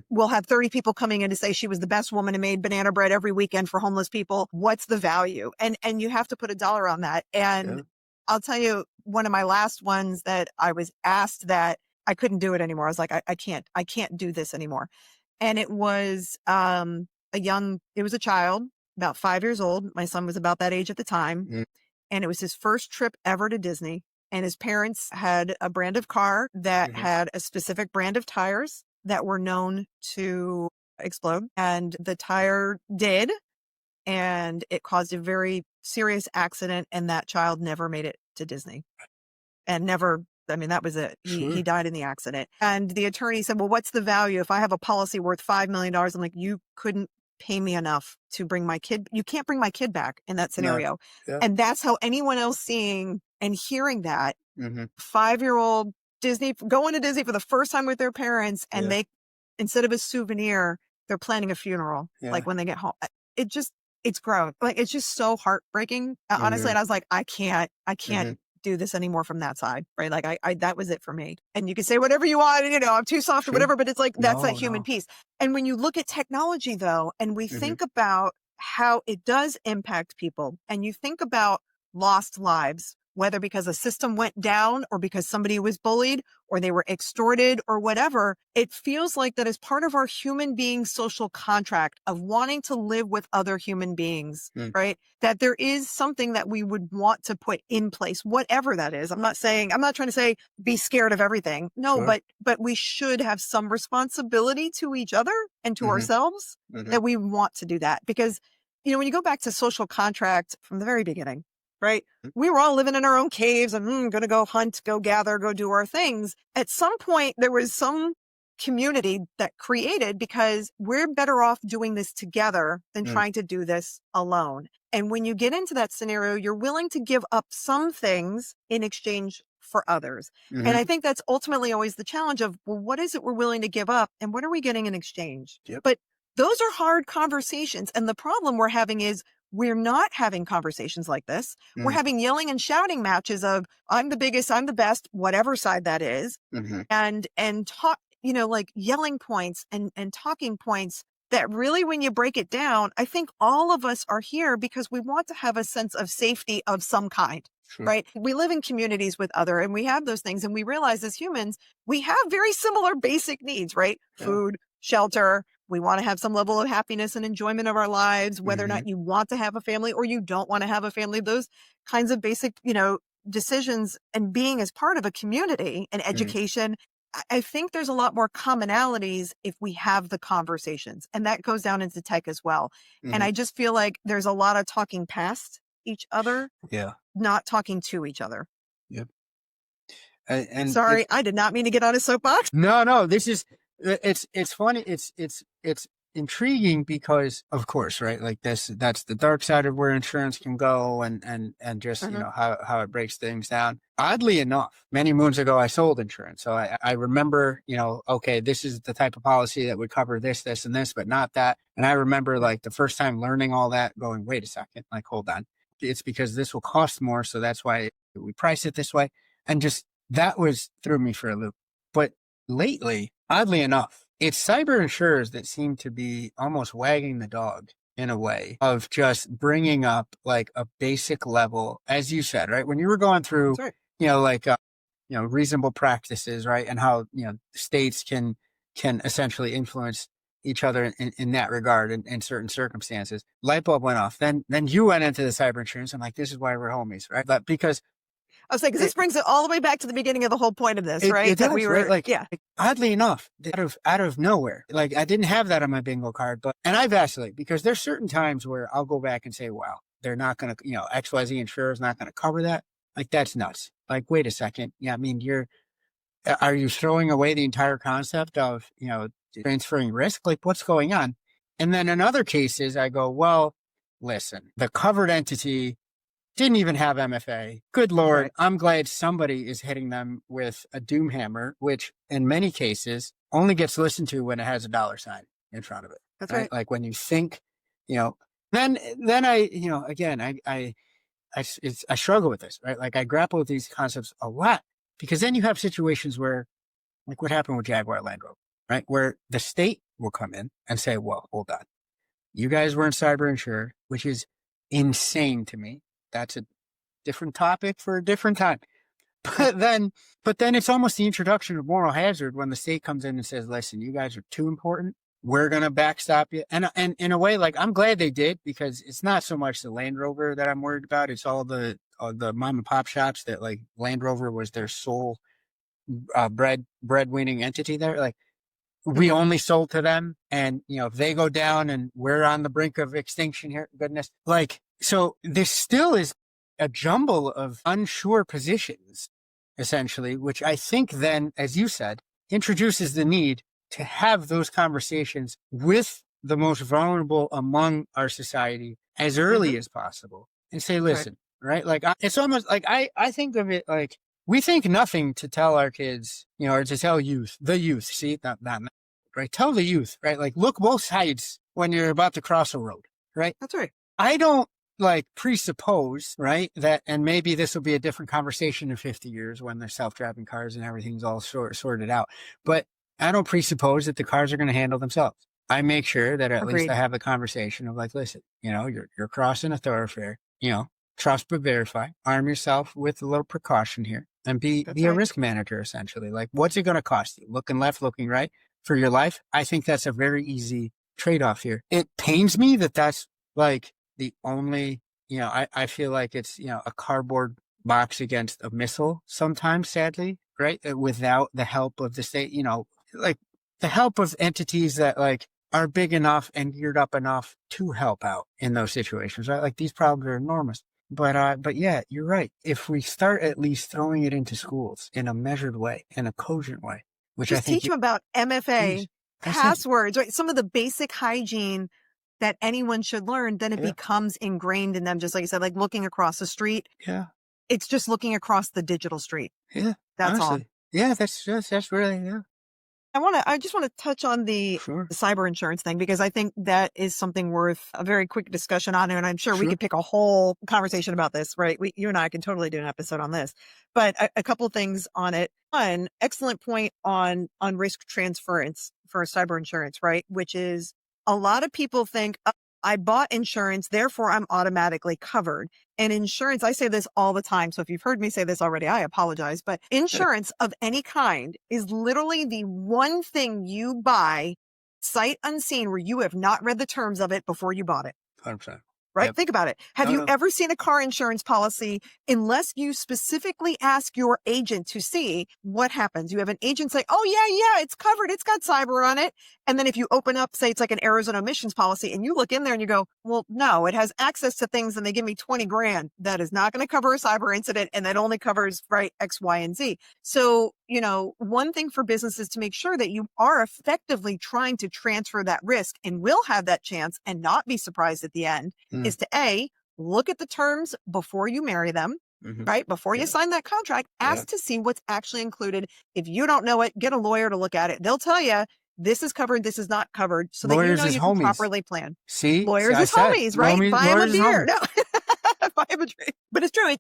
We'll have 30 people coming in to say she was the best woman and made banana bread every weekend for homeless people. What's the value? And you have to put a dollar on that. And I'll tell you, one of my last ones that I was asked that I couldn't do it anymore. I was like, I can't do this anymore. And it was, it was a child, about 5 years old. My son was about that age at the time. Mm. And it was his first trip ever to Disney. And his parents had a brand of car that had a specific brand of tires that were known to explode. And the tire did. And it caused a very serious accident. And that child never made it to Disney and never. I mean, that was it. He died in the accident. And the attorney said, well, what's the value? If I have a policy worth $5 million, I'm like, you couldn't pay me enough to bring my kid. You can't bring my kid back in that scenario. No. Yeah. And that's how anyone else seeing and hearing that 5-year-old Disney, going to Disney for the first time with their parents, and they, instead of a souvenir, they're planning a funeral. Like when they get home, it's gross. Like, it's just so heartbreaking, honestly. And I was like, I can't do this anymore from that side, right? Like I that was it for me. And you can say whatever you want, I'm too soft or whatever, but it's like, that's that human piece. And when you look at technology though, and we think about how it does impact people, and you think about lost lives, whether because a system went down or because somebody was bullied or they were extorted or whatever, it feels like that is part of our human being social contract of wanting to live with other human beings, right? That there is something that we would want to put in place, whatever that is. I'm not trying to say be scared of everything. No, but we should have some responsibility to each other and to ourselves that we want to do that. Because, when you go back to social contract from the very beginning, right? We were all living in our own caves and going to go hunt, go gather, go do our things. At some point, there was some community that created because we're better off doing this together than trying to do this alone. And when you get into that scenario, you're willing to give up some things in exchange for others. And I think that's ultimately always the challenge of, well, what is it we're willing to give up and what are we getting in exchange? But those are hard conversations. And the problem we're having is we're not having conversations like this. We're having yelling and shouting matches of, I'm the biggest, I'm the best, whatever side that is. And talk, like yelling points and talking points that really, when you break it down, I think all of us are here because we want to have a sense of safety of some kind. Right? We live in communities with other, and we have those things. And we realize as humans, we have very similar basic needs, right? Food, shelter. We want to have some level of happiness and enjoyment of our lives, whether or not you want to have a family or you don't want to have a family. Those kinds of basic, decisions and being as part of a community and education. I think there's a lot more commonalities if we have the conversations, and that goes down into tech as well. And I just feel like there's a lot of talking past each other, not talking to each other. Yep. And sorry, I did not mean to get on a soapbox. No, this is, it's funny. It's intriguing because, of course, right? Like that's the dark side of where insurance can go and just, how it breaks things down. Oddly enough, many moons ago, I sold insurance. So I remember, okay, this is the type of policy that would cover this, this, and this, but not that. And I remember like the first time learning all that going, wait a second, like, hold on. It's because this will cost more. So that's why we price it this way. And just that threw me for a loop. But lately, oddly enough, it's cyber insurers that seem to be almost wagging the dog in a way of just bringing up like a basic level, as you said, right? When you were going through, reasonable practices, right? And how, states can essentially influence each other in that regard in certain circumstances. Light bulb went off. Then you went into the cyber insurance. I'm like, this is why we're homies, right? But because I was like, because this brings it all the way back to the beginning of the whole point of this, right? It does, right? Like, oddly enough, out of nowhere, like I didn't have that on my bingo card, and I vacillate because there's certain times where I'll go back and say, wow, they're not going to, XYZ insurer is not going to cover that. Like, that's nuts. Like, wait a second. Yeah. I mean, are you throwing away the entire concept of, transferring risk? Like, what's going on? And then in other cases, I go, well, listen, the covered entity didn't even have MFA. Good Lord. Right. I'm glad somebody is hitting them with a doom hammer, which in many cases only gets listened to when it has a dollar sign in front of it. That's right. Like when you think, then I, again, I struggle with this, right? Like I grapple with these concepts a lot because then you have situations where, like what happened with Jaguar Land Rover, right? Where the state will come in and say, well, hold on. You guys weren't cyber insured, which is insane to me. That's different topic for a different time. But then it's almost the introduction of moral hazard when the state comes in and says, listen, you guys are too important. We're going to backstop you. And in a way, like, I'm glad they did, because it's not so much the Land Rover that I'm worried about. It's all the mom and pop shops that, like, Land Rover was their sole breadwinning entity there. Like, we only sold to them, and, you know, if they go down and we're on the brink of extinction here, goodness, like, so this still is a jumble of unsure positions, essentially, which I think then, as you said, introduces the need to have those conversations with the most vulnerable among our society as early as possible, and say, listen, right? Like, it's almost like, I think of it like, we think nothing to tell our kids, you know, or to tell the youth, see, not right? Tell the youth, right? Like, look both sides when you're about to cross a road, right? That's right. I don't, like, presuppose, right, that, and maybe this will be a different conversation in 50 years when there's self-driving cars and everything's all sorted out. But I don't presuppose that the cars are going to handle themselves. I make sure that at least I have a conversation of, like, listen, you know, you're crossing a thoroughfare, you know, trust but verify, arm yourself with a little precaution here, and be a risk manager, essentially. Like, what's it going to cost you? Looking left, looking right for your life? I think that's a very easy trade-off here. It pains me that that's, like, the only, you know, I feel like it's, you know, a cardboard box against a missile sometimes, sadly, right? Without the help of the state, you know, like, the help of entities that, like, are big enough and geared up enough to help out in those situations, right? Like, these problems are enormous. But yeah, you're right. If we start at least throwing it into schools in a measured way, in a cogent way, which just I think teach them about MFA, passwords, right? Some of the basic hygiene that anyone should learn, then it becomes ingrained in them. Just like you said, like looking across the street. Yeah. It's just looking across the digital street. Yeah. That's honestly. all. Yeah. That's really, yeah. I just want to touch on the cyber insurance thing, because I think that is something worth a very quick discussion on. And I'm sure we could pick a whole conversation about this, right? You and I can totally do an episode on this, but a couple things on it. One, excellent point on risk transference for cyber insurance, right? Which is, a lot of people think, oh, I bought insurance, therefore I'm automatically covered. And insurance, I say this all the time, so if you've heard me say this already, I apologize, but insurance of any kind is literally the one thing you buy sight unseen where you have not read the terms of it before you bought it. 100%. Right? Think about it. Have you ever seen a car insurance policy unless you specifically ask your agent to see what happens? You have an agent say, oh, yeah, it's covered. It's got cyber on it. And then if you open up, say it's like an Arizona emissions policy, and you look in there and you go, well, no, it has access to things and they give me 20 grand. That is not going to cover a cyber incident. And that only covers, right, X, Y, and Z. So, you know, one thing for businesses to make sure that you are effectively trying to transfer that risk and will have that chance and not be surprised at the end is to A, look at the terms before you marry them, right? Before you sign that contract, ask to see what's actually included. If you don't know it, get a lawyer to look at it. They'll tell you this is covered, this is not covered, so that you know you can properly plan. See? Lawyers as homies, right? Buy them a beer. No. Buy them a drink. But it's true.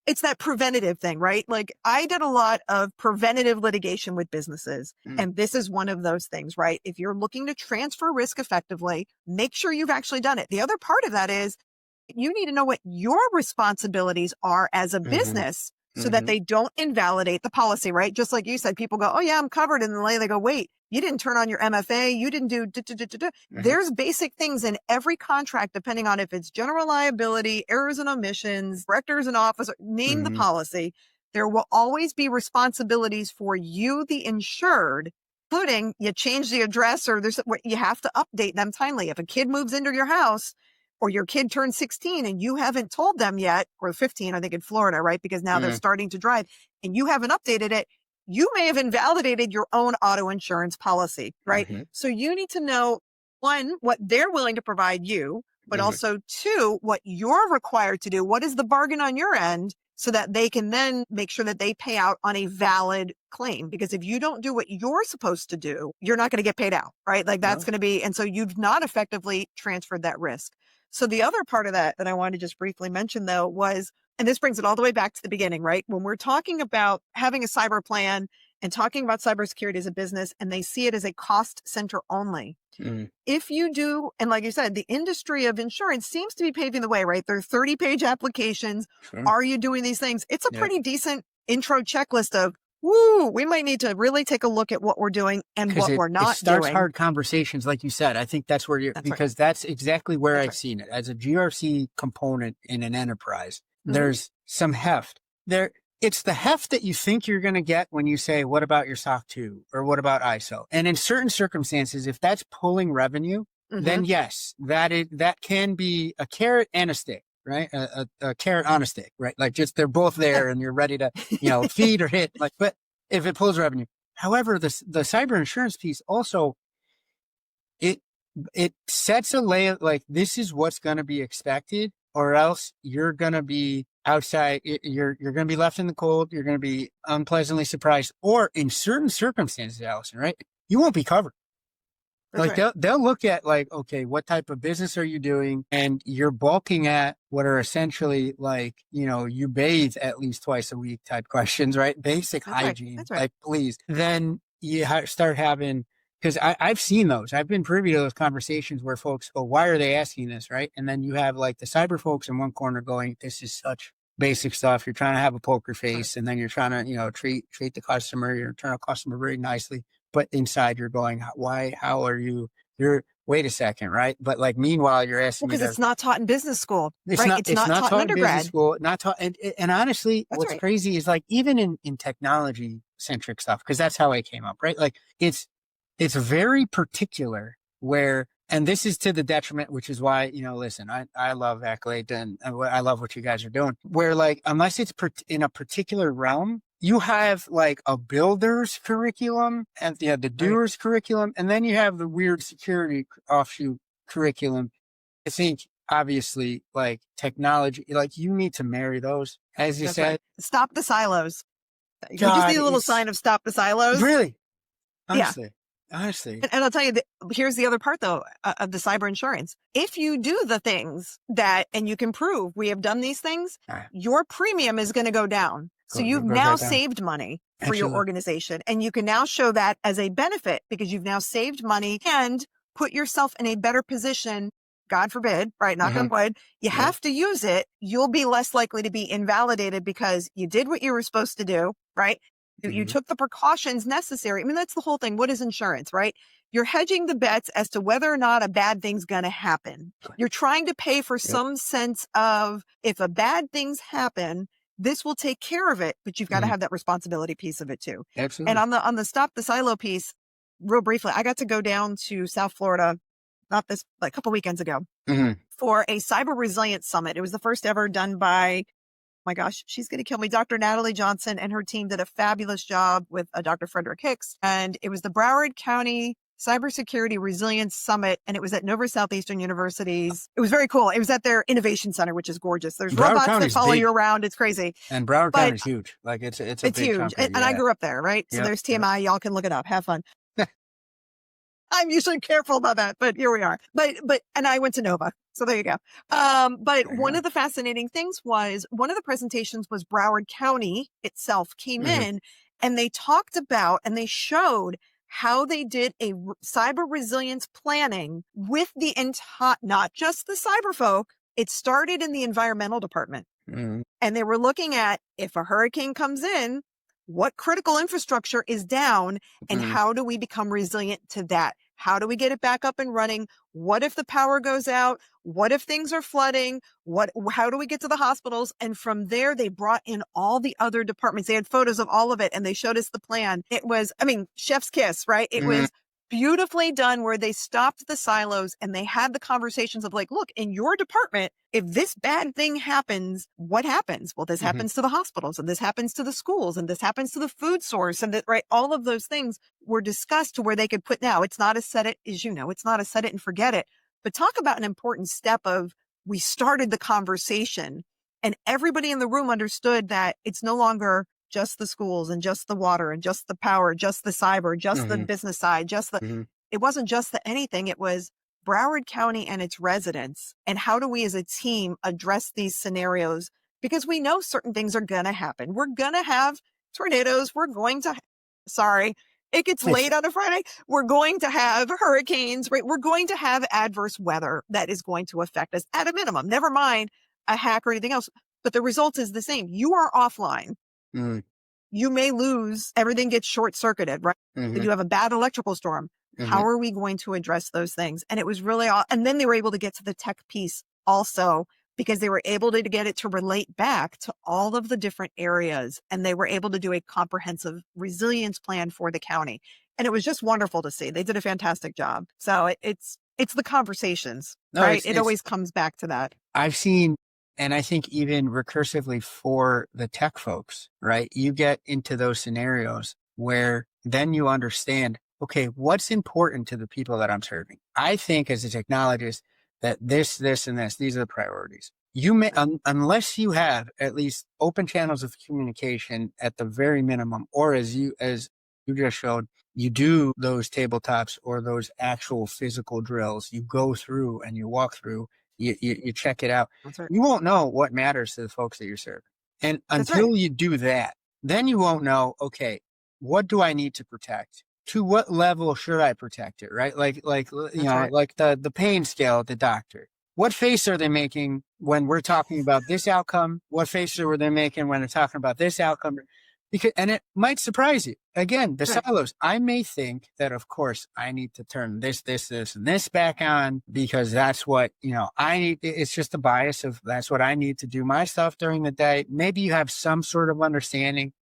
It's that preventative thing, right? Like, I did a lot of preventative litigation with businesses, and this is one of those things, right? If you're looking to transfer risk effectively, make sure you've actually done it. The other part of that is you need to know what your responsibilities are as a business so that they don't invalidate the policy, right? Just like you said, people go, oh yeah, I'm covered. And then they go, wait, you didn't turn on your MFA. You didn't do, There's basic things in every contract, depending on if it's general liability, errors and omissions, directors and officers, name the policy. There will always be responsibilities for you, the insured, including you change the address or you have to update them timely. If a kid moves into your house, or your kid turns 16 and you haven't told them yet, or 15, I think in Florida, right? Because now they're starting to drive and you haven't updated it. You may have invalidated your own auto insurance policy, right? So you need to know, one, what they're willing to provide you, but also two, what you're required to do. What is the bargain on your end so that they can then make sure that they pay out on a valid claim? Because if you don't do what you're supposed to do, you're not going to get paid out, right? Like that's going to be, and so you've not effectively transferred that risk. So the other part of that I wanted to just briefly mention though was, and this brings it all the way back to the beginning, right? When we're talking about having a cyber plan and talking about cybersecurity as a business, and they see it as a cost center only. If you do, and like you said, the industry of insurance seems to be paving the way, right? There are 30-page applications. Sure. Are you doing these things? It's a pretty decent intro checklist of, woo, we might need to really take a look at what we're doing and what we're not doing. It starts hard conversations, like you said. I think that's where that's exactly where I've seen it. As a GRC component in an enterprise, there's some heft. It's the heft that you think you're going to get when you say, what about your SOC 2 or what about ISO? And in certain circumstances, if that's pulling revenue, then yes, that can be a carrot and a stick, right? A carrot on a stick, right? Like just they're both there and you're ready to, feed or hit. Like, but if it pulls revenue, however, the cyber insurance piece also, it sets a layer, like this is what's going to be expected, or else you're going to be outside. You're going to be left in the cold. You're going to be unpleasantly surprised, or in certain circumstances, Alyson, right? You won't be covered. Like they'll look at like, okay, what type of business are you doing? And you're bulking at what are essentially like, you bathe at least twice a week type questions, right? Basic hygiene, like please. Then you start having, because I've seen those. I've been privy to those conversations where folks go, why are they asking this, right? And then you have like the cyber folks in one corner going, this is such basic stuff. You're trying to have a poker face, and then you're trying to, treat the customer, your internal customer very nicely. But inside you're going, why, how are wait a second, right? But like, meanwhile, you're asking because it's not taught in business school, right? It's not taught in undergrad. Business school, not taught. And honestly, what's crazy is like, even in technology centric stuff, because that's how I came up, right? Like it's very particular where, and this is to the detriment, which is why, listen, I love Accolade and I love what you guys are doing, where like, unless it's in a particular realm, you have like a builder's curriculum and the doer's curriculum, and then you have the weird security offshoot curriculum. I think obviously like technology, like you need to marry those, as you said. Right. Stop the silos. You just need a little sign of stop the silos. Really? Honestly. Yeah. Honestly. And I'll tell you, here's the other part though, of the cyber insurance. If you do the things and you can prove we have done these things, your premium is going to go down. So you've now saved money for your organization, and you can now show that as a benefit because you've now saved money and put yourself in a better position. God forbid, right? Knock on wood. You have to use it. You'll be less likely to be invalidated because you did what you were supposed to do, right? You took the precautions necessary. I mean, that's the whole thing. What is insurance, right? You're hedging the bets as to whether or not a bad thing's going to happen. You're trying to pay for some sense of, if a bad thing's happen, this will take care of it, but you've got to have that responsibility piece of it too. Absolutely. And on the stop the silo piece, real briefly, I got to go down to South Florida, like a couple weekends ago, for a cyber resilience summit. It was the first ever done by, my gosh, she's going to kill me, Dr. Natalie Johnson, and her team did a fabulous job with Dr. Frederick Hicks. And it was the Broward County Cybersecurity Resilience Summit, and it was at Nova Southeastern University's. It was very cool. It was at their Innovation Center, which is gorgeous. There's Broward robots County's that follow big. You around. It's crazy. And Broward County is huge. Like it's big huge. And I grew up there, right? So there's TMI. Y'all can look it up. Have fun. I'm usually careful about that, but here we are. But and I went to Nova. So there you go. One of the fascinating things was one of the presentations was Broward County itself came in, and they talked about and they showed how they did a cyber resilience planning with the not just the cyber folk. It started in the environmental department. And they were looking at, if a hurricane comes in, what critical infrastructure is down, and how do we become resilient to that? How do we get it back up and running? What if the power goes out? What if things are flooding? How do we get to the hospitals? And from there, they brought in all the other departments. They had photos of all of it, and they showed us the plan. It was, chef's kiss, right? It was beautifully done, where they stopped the silos and they had the conversations of like, look, in your department, if this bad thing happens, what happens? Well, this happens to the hospitals, and this happens to the schools, and this happens to the food source, and that, right? All of those things were discussed to where they could put, now it's not a set it, as you know, it's not a set it and forget it, but talk about an important step of, we started the conversation and everybody in the room understood that it's no longer just the schools and just the water and just the power, just the cyber, just the business side, it wasn't just the anything. It was Broward County and its residents. And how do we as a team address these scenarios? Because we know certain things are going to happen. We're going to have tornadoes. We're going to sorry, it gets late on a Friday. We're going to have hurricanes, right? We're going to have adverse weather that is going to affect us at a minimum. Never mind a hack or anything else. But the result is the same. You are offline. Mm-hmm. You may lose. Everything gets short circuited, right? Mm-hmm. You have a bad electrical storm. Mm-hmm. How are we going to address those things? And it was really, and then they were able to get to the tech piece also, because they were able to get it to relate back to all of the different areas. And they were able to do a comprehensive resilience plan for the county. And it was just wonderful to see. They did a fantastic job. So it's the conversations, right? It always comes back to that. I've seen, and I think even recursively for the tech folks, right? You get into those scenarios where then you understand, okay, what's important to the people that I'm serving? I think as a technologist that this, and this, these are the priorities. You may, unless you have at least open channels of communication at the very minimum, or as you just showed, you do those tabletops or those actual physical drills, you go through and you walk through, you check it out. That's right. You won't know what matters to the folks that you're serving. And until you do that, then you won't know, okay, what do I need to protect? To what level should I protect it? Right? Like, like the pain scale at the doctor. What face are they making when we're talking about this outcome? What face are they making when they're talking about this outcome? Because, and it might surprise you. Again, the silos. I may think that, of course, I need to turn this, and this back on because that's what, I need. It's just the bias of that's what I need to do my stuff during the day. Maybe you have some sort of understanding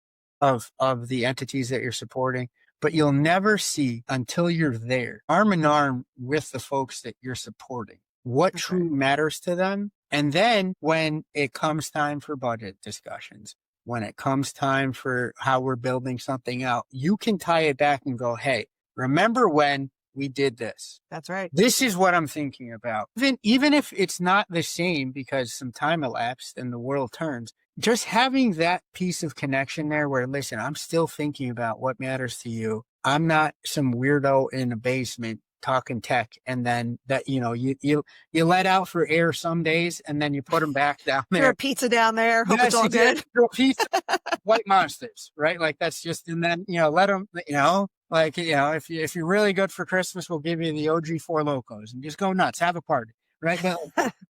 of the entities that you're supporting, but you'll never see until you're there, arm in arm with the folks that you're supporting, what truly matters to them. And then when it comes time for budget discussions, when it comes time for how we're building something out, you can tie it back and go, hey, remember when we did this? That's right. This is what I'm thinking about. Even if it's not the same because some time elapsed and the world turns, just having that piece of connection there where, listen, I'm still thinking about what matters to you. I'm not some weirdo in a basement talking tech, and then that, you let out for air some days and then you put them back down there. Throw a pizza down there. Hope it's all good. Throw pizza, white monsters, right? Like that's just, and then, let them, if you're really good for Christmas, we'll give you the OG Four Locos and just go nuts, have a party. Right.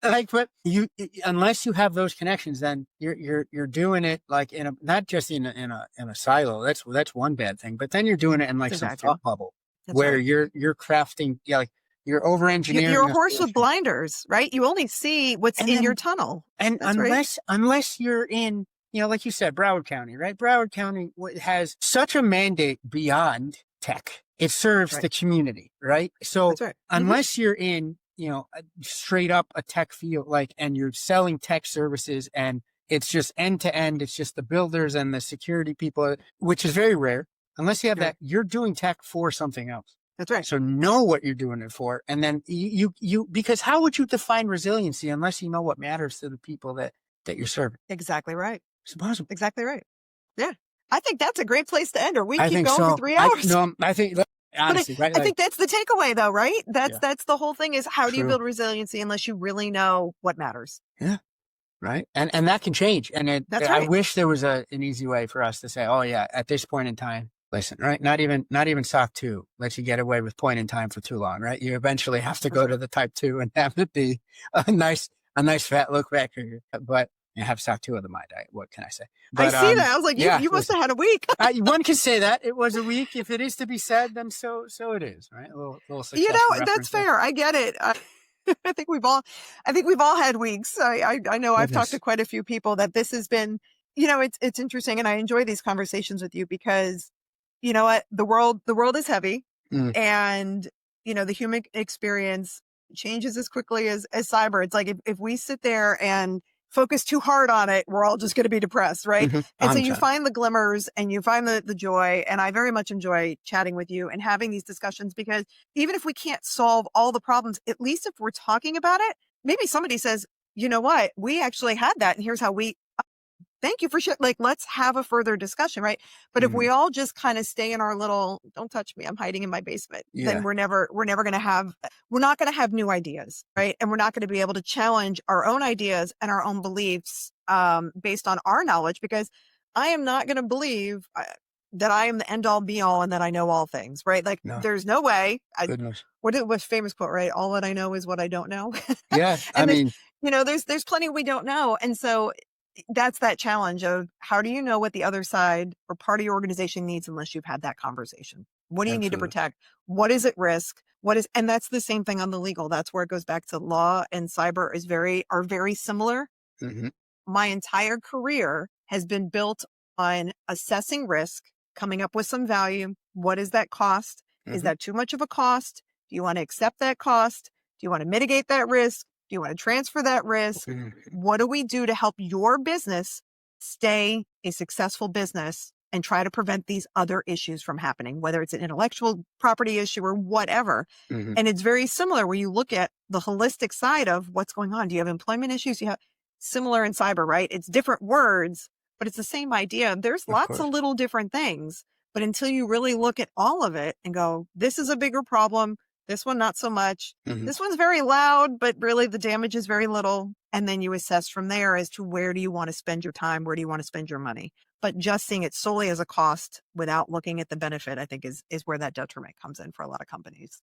But you, unless you have those connections, then you're doing it like not just in a silo. That's one bad thing, but then you're doing it in like some thought bubble. That's where you're crafting, like you're over engineering. You're a horse with blinders, right? You only see what's in your tunnel. And unless you're in, like you said, Broward County, right? Broward County has such a mandate beyond tech. It serves the community, right? So unless you're in, straight up a tech field, and you're selling tech services and it's just end to end, it's just the builders and the security people, which is very rare. Unless you have that, you're doing tech for something else. That's right. So know what you're doing it for. And then because how would you define resiliency unless you know what matters to the people that you're serving? Exactly right. It's impossible. Exactly right. Yeah. I think that's a great place to end, or we keep going for 3 hours. I think honestly, right? I think that's the takeaway though, right? That's the whole thing is how do you build resiliency unless you really know what matters? Yeah. Right. And that can change. And I wish there was an easy way for us to say, oh yeah, at this point in time, listen, right? Not even SOC 2 lets you get away with point in time for too long, right? You eventually have to go to the type 2 and have it be a nice fat look back here. But you have SOC 2 of the my diet. What can I say? But, I see that. I was like, you must have had a week. One can say that it was a week. If it is to be said, then so it is, right? A little that's fair. I get it. I think we've all had weeks. I know I've talked to quite a few people that this has been, it's interesting. And I enjoy these conversations with you because you know what? The world is heavy and, the human experience changes as quickly as cyber. It's like if we sit there and focus too hard on it, we're all just going to be depressed, right? Mm-hmm. And so you find the glimmers and you find the joy. And I very much enjoy chatting with you and having these discussions because even if we can't solve all the problems, at least if we're talking about it, maybe somebody says, you know what? We actually had that. And here's how thank you for sharing. Like, let's have a further discussion, right? But if we all just kind of stay in our little, don't touch me, I'm hiding in my basement, then we're not going to have new ideas, right? And we're not going to be able to challenge our own ideas and our own beliefs based on our knowledge, because I am not going to believe, that I am the end all be all and that I know all things, right? Like No. there's no way. Goodness. What was famous quote, right? All that I know is what I don't know. Yeah. I And mean, there's plenty we don't know. And so that's that challenge of how do you know what the other side or part of your organization needs unless you've had that conversation? What do you need to absolutely. protect? What is at risk? And that's the same thing on the legal. That's where it goes back to law and cyber are very similar. Mhm. My entire career has been built on assessing risk, coming up with some value. What is that cost? Is Mhm. that too much of a cost? Do you want to accept that cost? Do you want to mitigate that risk? Do you want to transfer that risk? Mhm. What do we do to help your business stay a successful business and try to prevent these other issues from happening, whether it's an intellectual property issue or whatever? Mhm. And it's very similar where you look at the holistic side of what's going on. Do you have employment issues? You have similar in cyber, right? It's different words, but it's the same idea. There's Of lots of course. little different things, but until you really look at all of it and go, this is a bigger problem. This one, not so much. Mhm. This one's very loud, but really the damage is very little. And then you assess from there as to where do you want to spend your time? Where do you want to spend your money? But just seeing it solely as a cost without looking at the benefit, I think is where that detriment comes in for a lot of companies.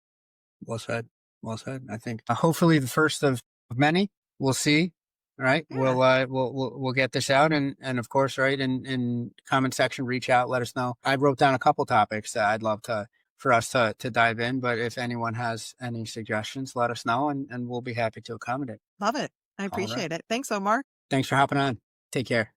Well said. Well said. I think hopefully the first of many. We'll see. Right. Yeah. We'll get this out and of course, right. In comment section, reach out, let us know. I wrote down a couple topics that I'd love for us to dive in, but if anyone has any suggestions, let us know and we'll be happy to accommodate. Love it. I All right. appreciate it. Thanks, Omar. Thanks for hopping on. Take care.